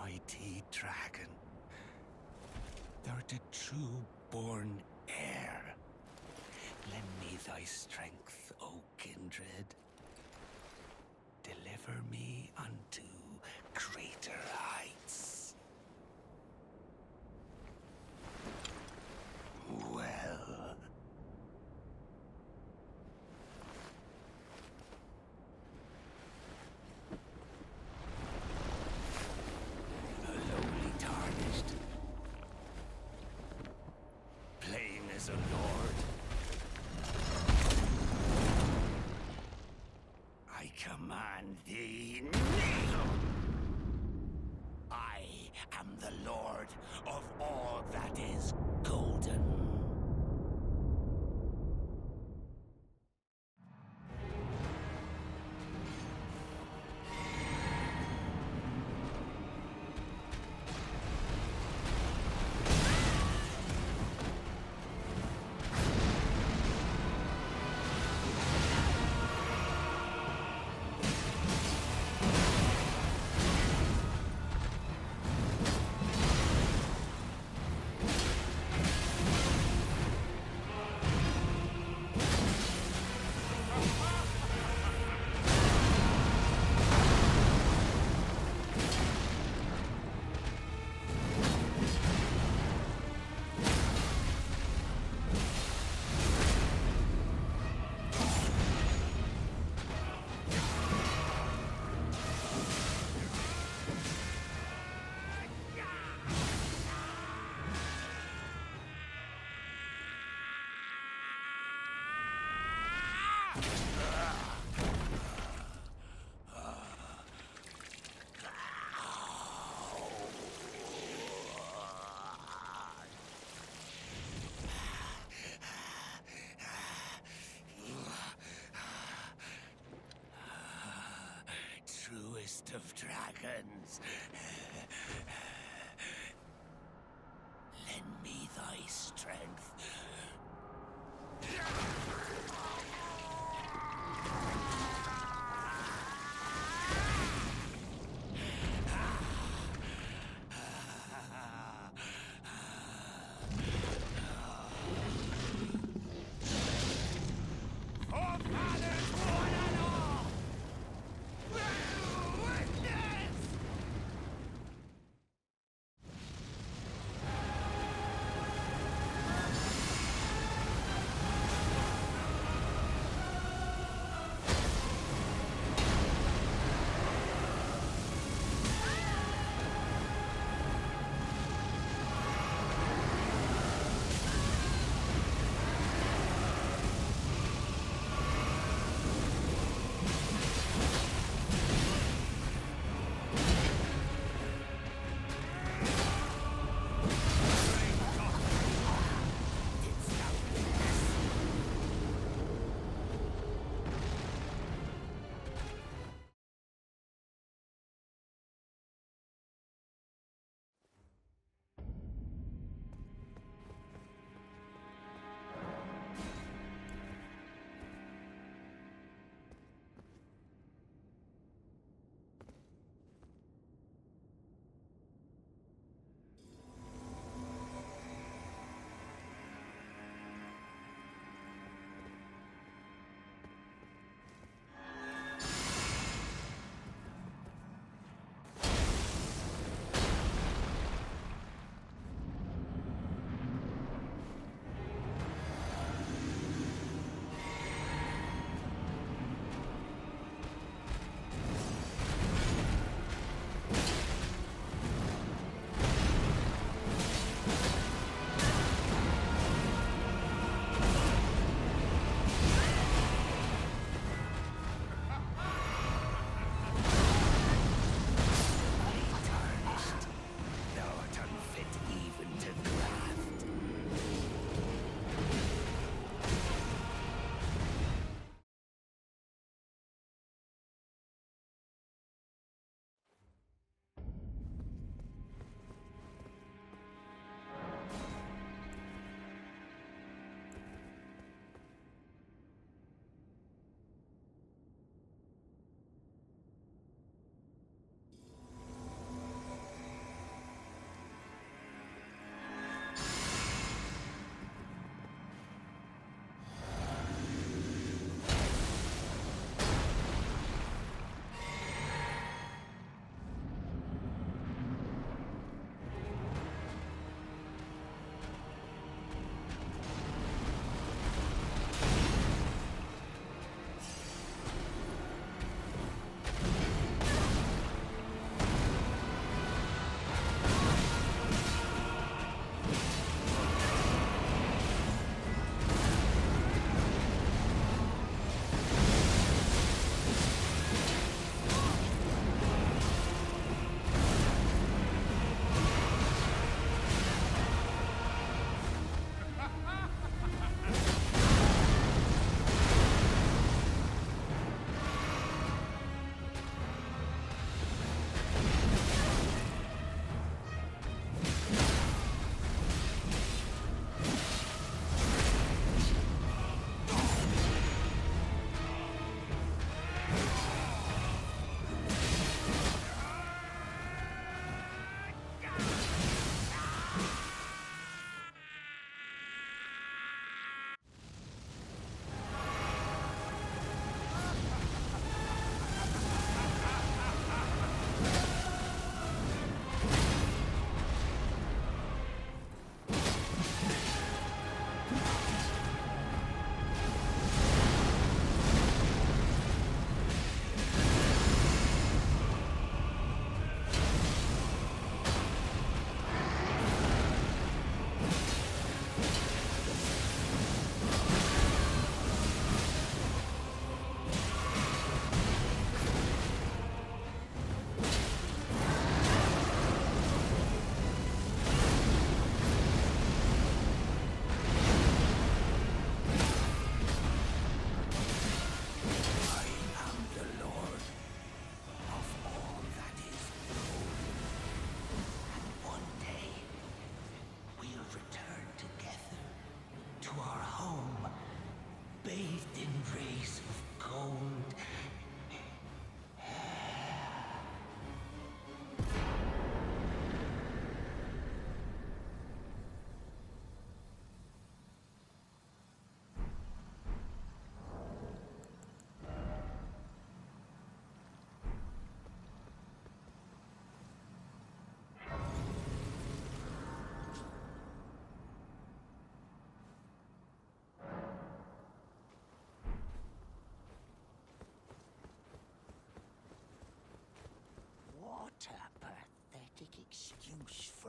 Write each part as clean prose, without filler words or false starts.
mighty dragon. Thou art a true-born heir. Lend me thy strength, O kindred. Deliver me unto greater heights. Well. A lowly tarnished. Playing as a lord. I command thee, kneel! I am the lord of all that is golden. Truest of dragons. Lend me thy strength. Forefathers, one and all! Witness!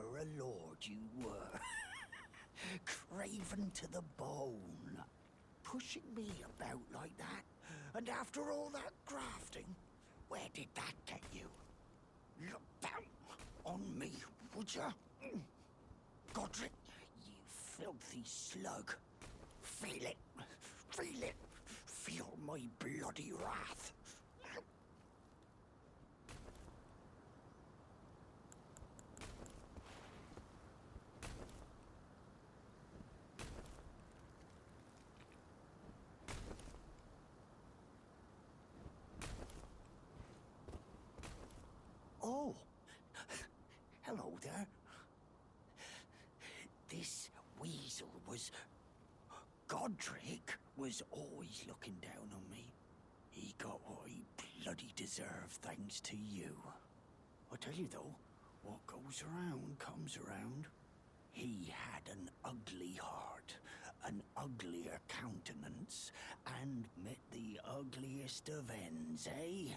for a lord you were. Craven to the bone. Pushing me about like that. And after all that grafting, where did that get you? Look down on me, would ya? Godric, you filthy slug. Feel it. Feel it. Feel my bloody wrath. Oh, hello there. This weasel was... Godric was always looking down on me. He got what he bloody deserved thanks to you. I tell you though, what goes around comes around. He had an ugly heart, an uglier countenance, and met the ugliest of ends, eh?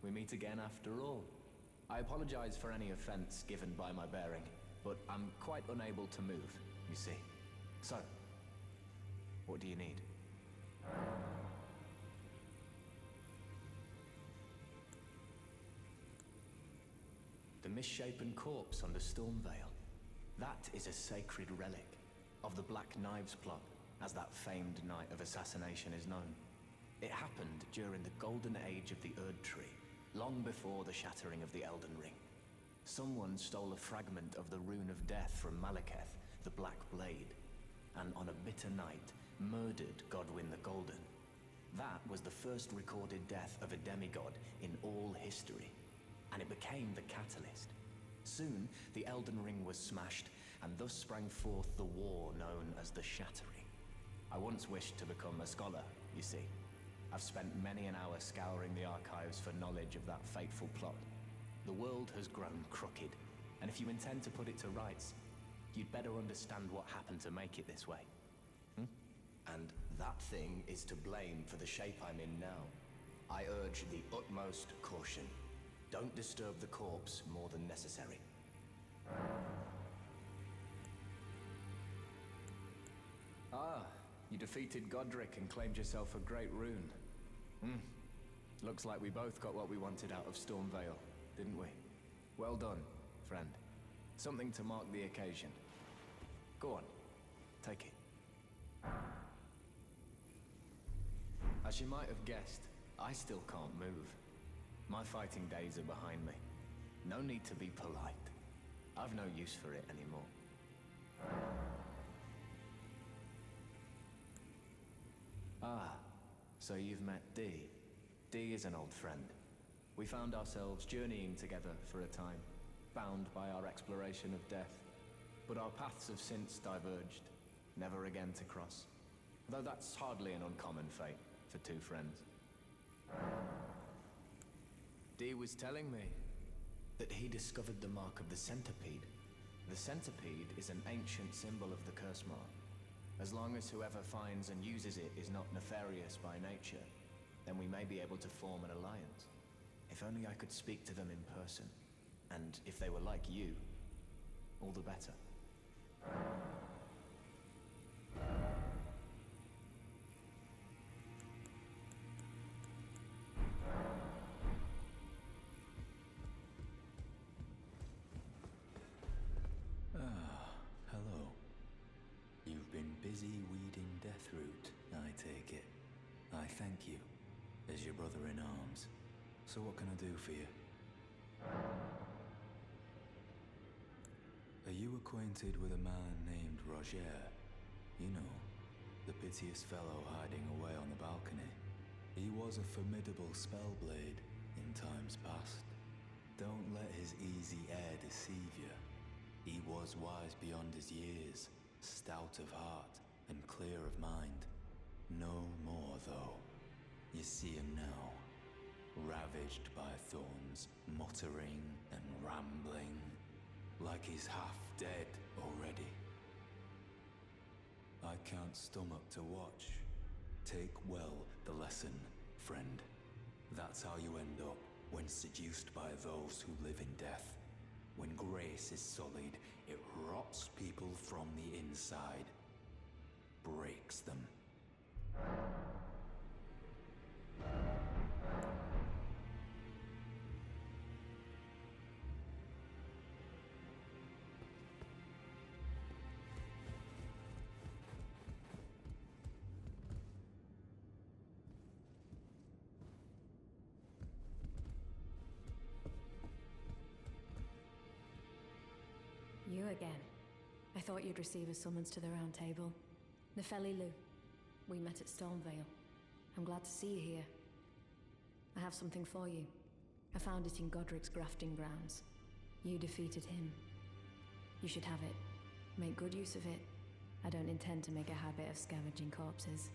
We meet again after all. I apologize for any offense given by my bearing, but I'm quite unable to move, you see. So, what do you need? The misshapen corpse under Stormveil. That is a sacred relic of the Black Knives plot, as that famed night of assassination is known. It happened during the golden age of the Erd Tree, long before the shattering of the Elden Ring. Someone stole a fragment of the Rune of Death from Malekith, the Black Blade, and on a bitter night, murdered Godwyn the Golden. That was the first recorded death of a demigod in all history, and it became the catalyst. Soon, the Elden Ring was smashed, and thus sprang forth the war known as the Shattering. I once wished to become a scholar, you see. I've spent many an hour scouring the archives for knowledge of that fateful plot. The world has grown crooked, and if you intend to put it to rights, you'd better understand what happened to make it this way. And that thing is to blame for the shape I'm in now. I urge the utmost caution. Don't disturb the corpse more than necessary. Ah, you defeated Godric and claimed yourself a great rune. Looks like we both got what we wanted out of Stormveil, didn't we? Well done, friend. Something to mark the occasion. Go on, take it. As you might have guessed, I still can't move. My fighting days are behind me. No need to be polite. I've no use for it anymore. Ah, so you've met Dee. Dee is an old friend. We found ourselves journeying together for a time, bound by our exploration of death. But our paths have since diverged, never again to cross. Though that's hardly an uncommon fate for two friends. Dee was telling me. That he discovered the mark of the centipede. The centipede is an ancient symbol of the curse mark. As long as whoever finds and uses it is not nefarious by nature, then we may be able to form an alliance. If only I could speak to them in person. And if they were like you, all the better. Hello. You've been busy weeding Deathroot, I take it. I thank you, as your brother in arms. So what can I do for you? Are you acquainted with a man named Roger? You know, the piteous fellow hiding away on the balcony. He was a formidable spellblade in times past. Don't let his easy air deceive you. He was wise beyond his years, stout of heart, and clear of mind. No more, though. You see him now, ravaged by thorns, muttering and rambling, like he's half dead already. I can't stomach to watch. Take well the lesson, friend. That's how you end up when seduced by those who live in death. When grace is sullied, it rots people from the inside, breaks them. You again. I thought you'd receive a summons to the Round Table. Nefeli Lu. We met at Stormvale. I'm glad to see you here. I have something for you. I found it in Godric's grafting grounds. You defeated him. You should have it. Make good use of it. I don't intend to make a habit of scavenging corpses.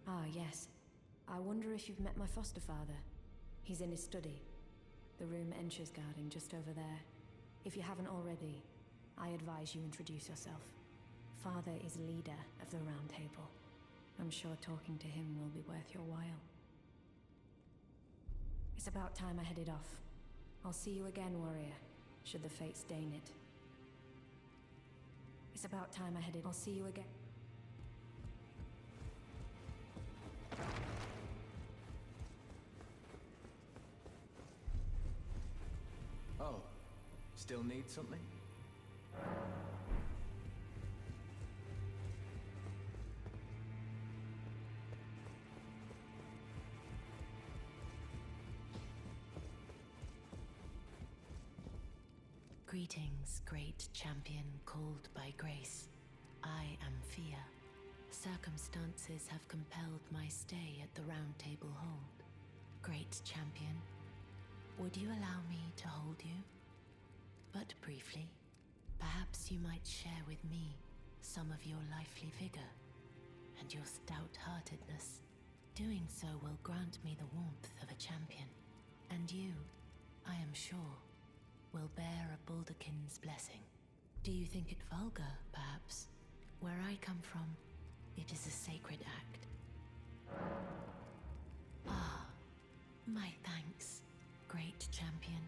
Ah, yes. I wonder if you've met my foster father. He's in his study. The room Ensha's guarding just over there. If you haven't already, I advise you introduce yourself. Father is leader of the Round Table. I'm sure talking to him will be worth your while. It's about time I headed off. I'll see you again, warrior, should the fates deign it. It's about time I headed. I'll see you again. Oh, still need something? Greetings, great champion called by grace. I am Fia. Circumstances have compelled my stay at the Round Table Hold. Great champion, would you allow me to hold you? But briefly, perhaps you might share with me some of your lively vigor and your stout-heartedness. Doing so will grant me the warmth of a champion, and you, I am sure, will bear a Baldakin's blessing. Do you think it vulgar, perhaps? Where I come from, it is a sacred act. Ah, my thanks, great champion.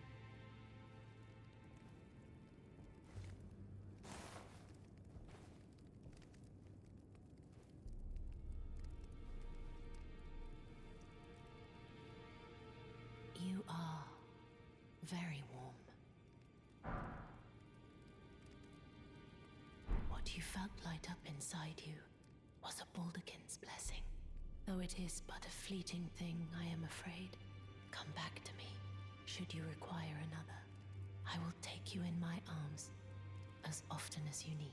You are very warm. What you felt light up inside you was a Baldakin's blessing. Though it is but a fleeting thing, I am afraid. Come back to me, should you require another. I will take you in my arms as often as you need.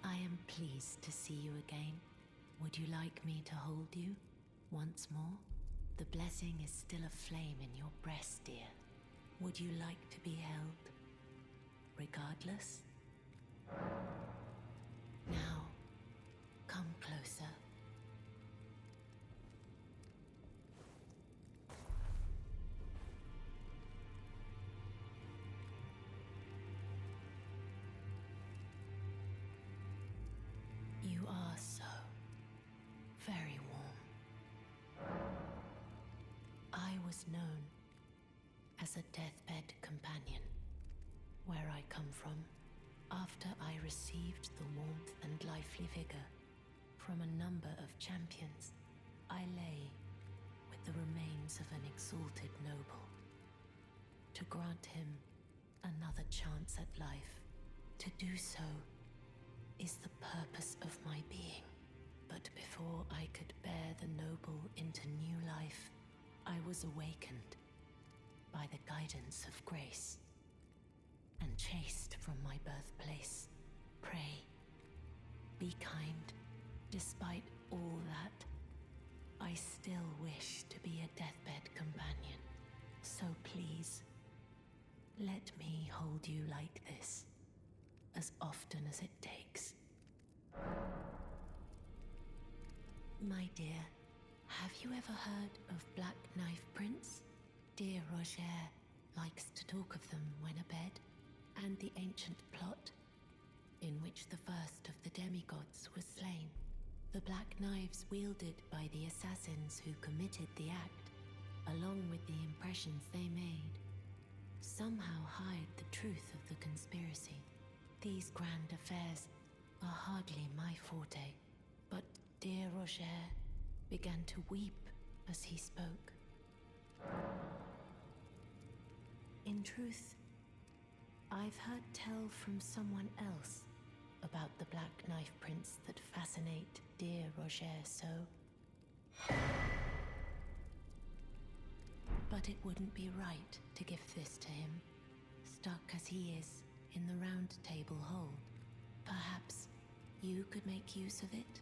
I am pleased to see you again. Would you like me to hold you? once more? The blessing is still aflame in your breast, dear. Would you like to be held? Regardless? Now, come closer. You are so very warm. I was known as a deathbed companion. Where I come from, after I received the warmth and lively vigor from a number of champions, I lay with the remains of an exalted noble. To grant him another chance at life, to do so is the purpose of my being. But before I could bear the noble into new life, I was awakened by the guidance of grace and chased from my birthplace. Pray, be kind. Despite all that, I still wish to be a deathbed companion. So please, let me hold you like this, as often as it takes. My dear, have you ever heard of Black Knife Prince? Dear Roger likes to talk of them when abed, and the ancient plot in which the first of the demigods was slain. The black knives wielded by the assassins who committed the act, along with the impressions they made, somehow hide the truth of the conspiracy. These grand affairs are hardly my forte, but dear Roger began to weep as he spoke. In truth, I've heard tell from someone else about the Black Knife Prince that fascinate dear Roger so. But it wouldn't be right to give this to him, stuck as he is in the Round Table hold. Perhaps you could make use of it?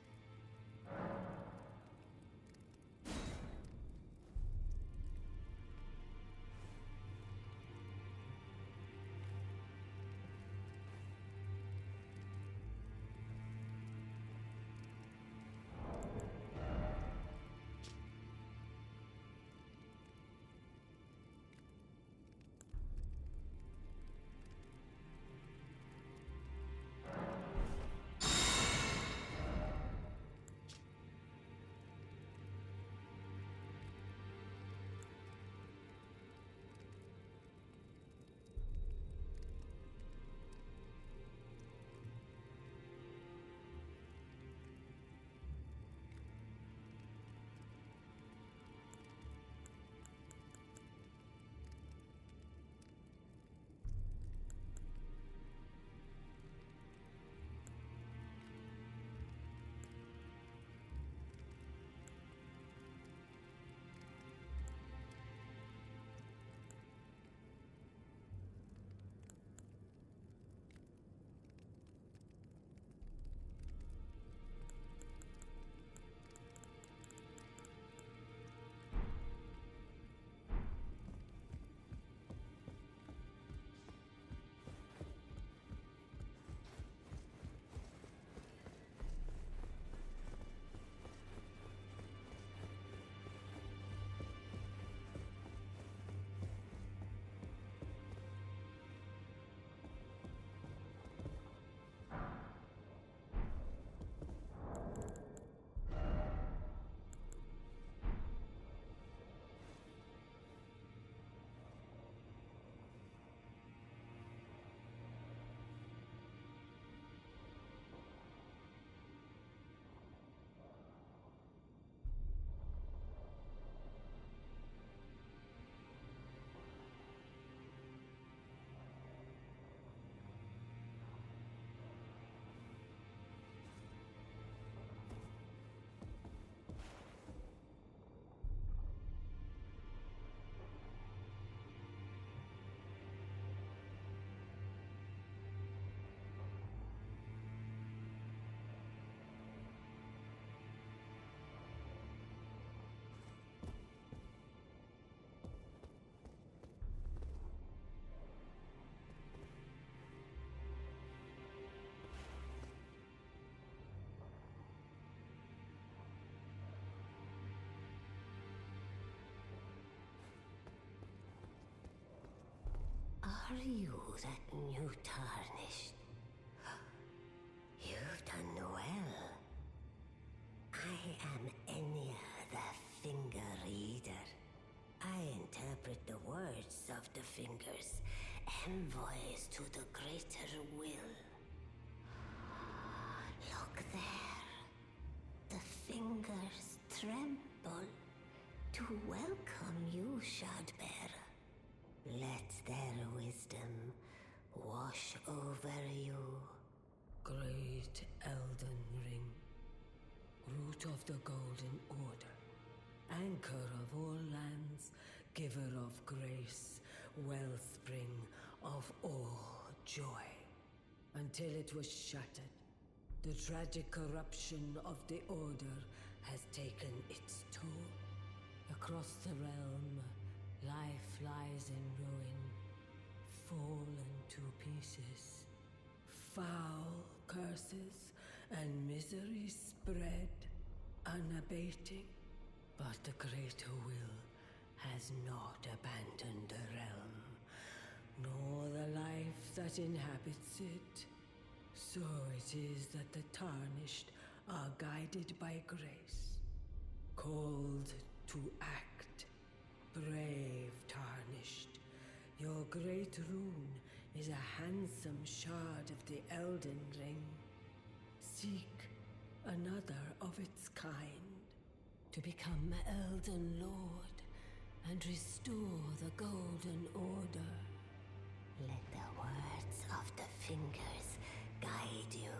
Are you that new Tarnished? You've done well. I am Enya the Finger Reader. I interpret the words of the fingers, envoys to the greater will. Look there. The fingers tremble to welcome you, Shardbearer. Let their wisdom wash over you. Great Elden Ring, root of the Golden Order, anchor of all lands, giver of grace, wellspring of all joy. Until it was shattered, the tragic corruption of the Order has taken its toll. Across the realm, life lies in ruin, fallen to pieces. Foul curses and misery spread, unabating. But the greater will has not abandoned the realm, nor the life that inhabits it. So it is that the Tarnished are guided by grace, called to act. Brave Tarnished, your great rune is a handsome shard of the Elden Ring. Seek another of its kind to become Elden Lord and restore the Golden Order. Let the words of the fingers guide you.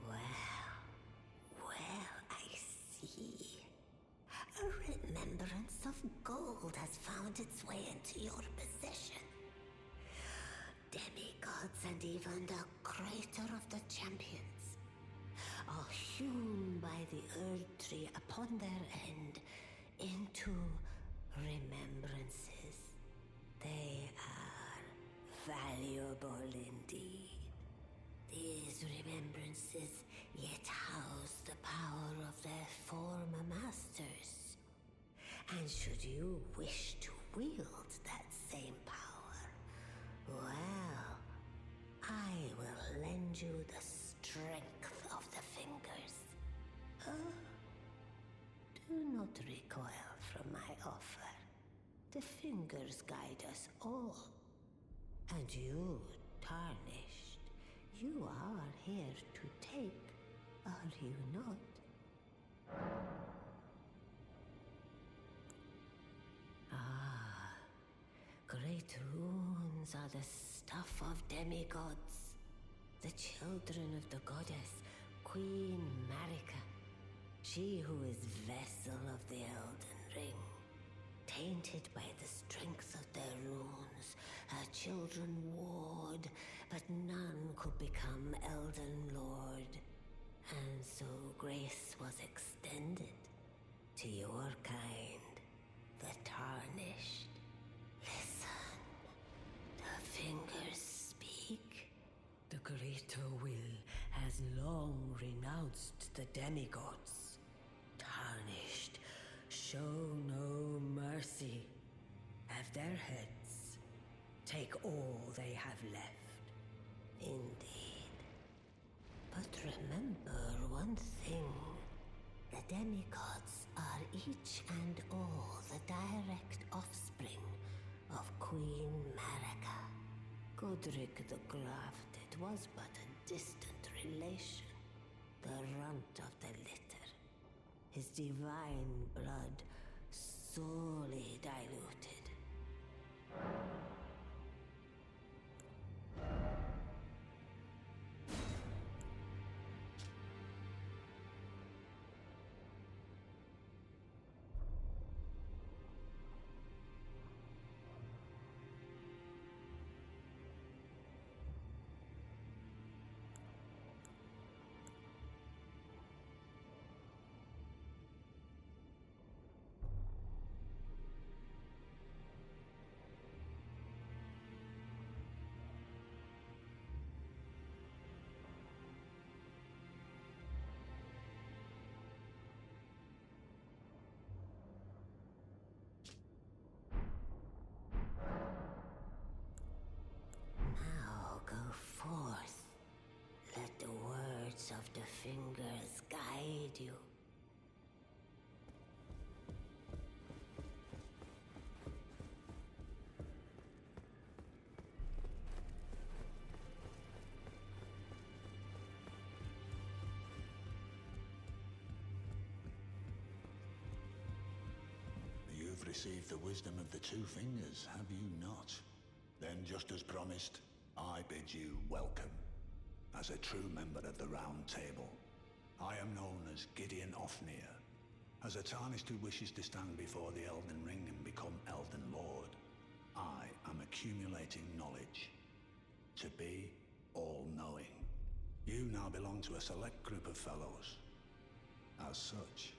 Well, I see. A remembrance of gold has found its way into your possession. Demigods and even the creator of the champions are hewn by the Earth Tree upon their end into remembrances. They are valuable indeed. These remembrances yet house the power of their former masters. And should you wish to wield that same power, well, I will lend you the strength of the fingers. Do not recoil from my offer. The fingers guide us all. And you, Tarnished, you are here to take, are you not? Ah, great runes are the stuff of demigods, the children of the goddess, Queen Marika, she who is vessel of the Elden Ring. Tainted by the strength of their runes, her children warred, but none could become Elden Lord. And so grace was extended to your kind, the Tarnished. Listen, the fingers speak. The greater will has long renounced the demigods. Tarnished, show no mercy. Have their heads. Take all they have left. Indeed. But remember one thing. The demigods are each and all the direct offspring of Queen Marika. Godric the Grafted was but a distant relation, the runt of the litter. His divine blood sorely diluted. received the wisdom of the Two Fingers, have you not? Then, just as promised, I bid you welcome. As a true member of the Round Table, I am known as Gideon Ofnir. As a Tarnished who wishes to stand before the Elden Ring and become Elden Lord, I am accumulating knowledge. To be all-knowing. You now belong to a select group of fellows. As such,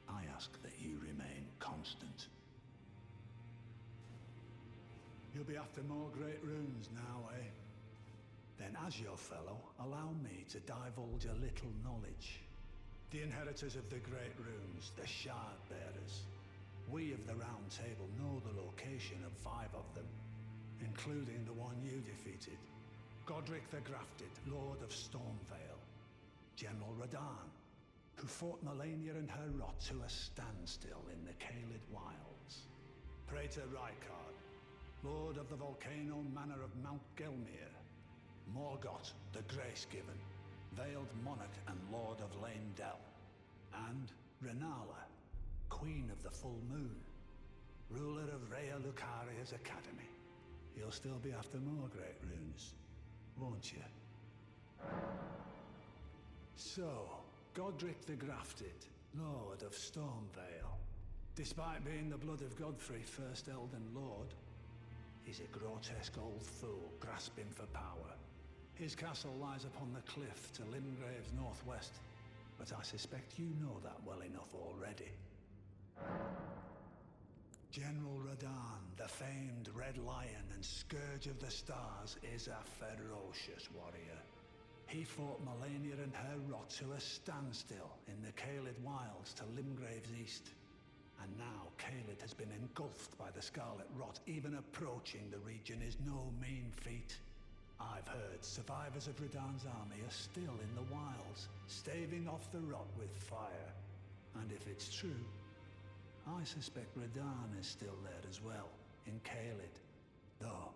I ask that you remain constant. You'll be after more great runes now, eh? Then as your fellow, allow me to divulge a little knowledge. The inheritors of the great runes, the Shard Bearers. We of the Round Table know the location of 5 of them, including the one you defeated. Godric the Grafted, Lord of Stormvale. General Radahn, who fought Malenia and her rot to a standstill in the Caelid Wilds. Praetor Rykard, Lord of the Volcano Manor of Mount Gelmir. Morgott the Grace-Given, Veiled Monarch and Lord of Leyndell. And Renala, Queen of the Full Moon, ruler of Rhea Lucaria's Academy. You'll still be after more great runes, won't you? So, Godric the Grafted, Lord of Stormvale. Despite being the blood of Godfrey, first Elden Lord, he's a grotesque old fool grasping for power. His castle lies upon the cliff to Limgrave's northwest, but I suspect you know that well enough already. General Radahn, the famed Red Lion and Scourge of the Stars, is a ferocious warrior. He fought Malenia and her rot to a standstill in the Caelid Wilds to Limgrave's east. And now Caelid has been engulfed by the Scarlet Rot. Even approaching the region is no mean feat. I've heard survivors of Radahn's army are still in the wilds, staving off the rot with fire. And if it's true, I suspect Radahn is still there as well, in Caelid. Though,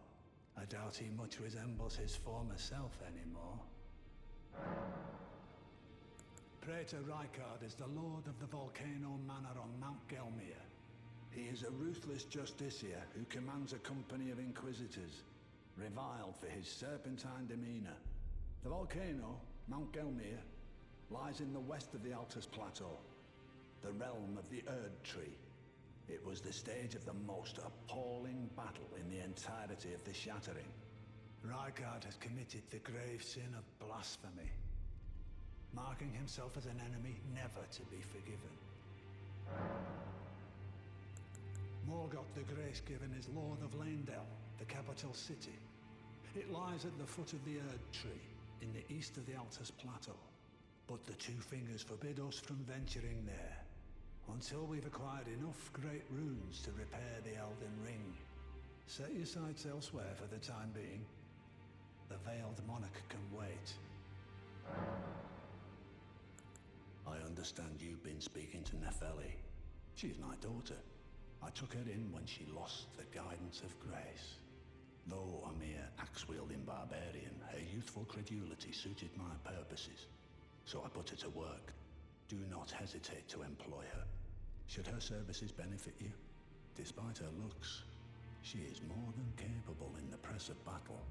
I doubt he much resembles his former self anymore. Praetor Rykard is the Lord of the Volcano Manor on Mount Gelmir. He is a ruthless justiciar who commands a company of inquisitors, reviled for his serpentine demeanor. The volcano, Mount Gelmir, lies in the west of the Altus Plateau, the realm of the Erd Tree. It was the stage of the most appalling battle in the entirety of the Shattering. Rykard has committed the grave sin of blasphemy, marking himself as an enemy never to be forgiven. Morgott the Grace-Given is Lord of Leyndell, the capital city. It lies at the foot of the Erd Tree, in the east of the Altus Plateau. But the Two Fingers forbid us from venturing there, until we've acquired enough great runes to repair the Elden Ring. Set your sights elsewhere for the time being. The Veiled Monarch can wait. I understand you've been speaking to Nepheli. She's my daughter. I took her in when she lost the guidance of grace. Though a mere axe-wielding barbarian, her youthful credulity suited my purposes. So I put her to work. Do not hesitate to employ her. Should her services benefit you, despite her looks, she is more than capable in the press of battle.